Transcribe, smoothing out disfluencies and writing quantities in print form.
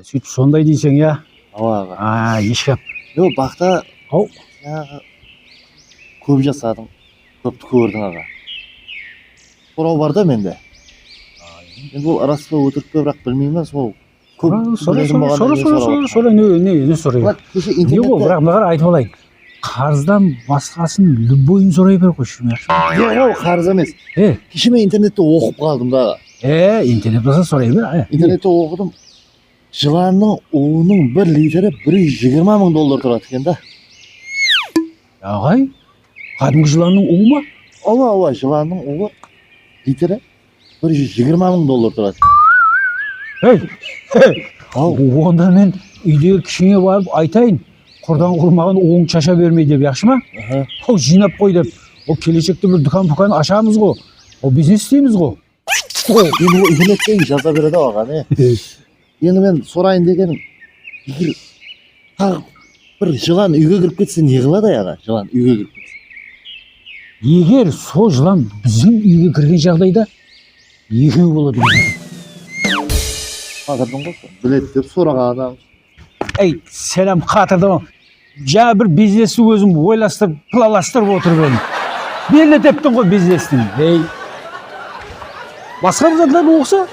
Сөйтіп сондай дейсің, я? Аға. Ешкеп. Yok, бақта Ау. Көп жасадым. Көпті көрдің аға. Сұрау бар да менде. Енді ол арасы өтірік пе, бірақ білмеймін, сол көп Сора, не сұрай. Не ғой, бірақ мынағар айтып алайын. Қарыздан басқасын любойын сұрай бер қойшы. Жоқ, қарыз емес. Кеше мен интернетте оқып қалдым да. Интернет болса сұрай бер. Интернетте оқыдым. Жыланның уының 1 литрі $120,000 тұрады екен да. Ағай, кәдімгі жыланның уы ма? Ала, жыланның уы литрі $120,000 тұрады. Онда мен үйдегі кішіңе барып айтайын. Құрдан құрмаған оң шаша бермей деп, яқшы ма? Жинап қой деп. Келешекте бір дүкан ашамыз ғой. Бизнес істейміз ғой. Енді ол интернетте жаза береді аға, не? Енді мен сұрайын дегенім, егер тағы бір жылан үйге кіріп кетсе не қылады аяға? Жылан үйге кіріп кетсе. Егер сол жылан біздің үйге кірген жағдайда екеу болады. Қатырдың ғой, білет деп сұраған адам. Сәлем, қатырдым. Жаңа бір бизнесті өзім ойластырып, плаластырып отырып едім. Белі тептің ғой бизнестің. Басқа бір затлар оқса,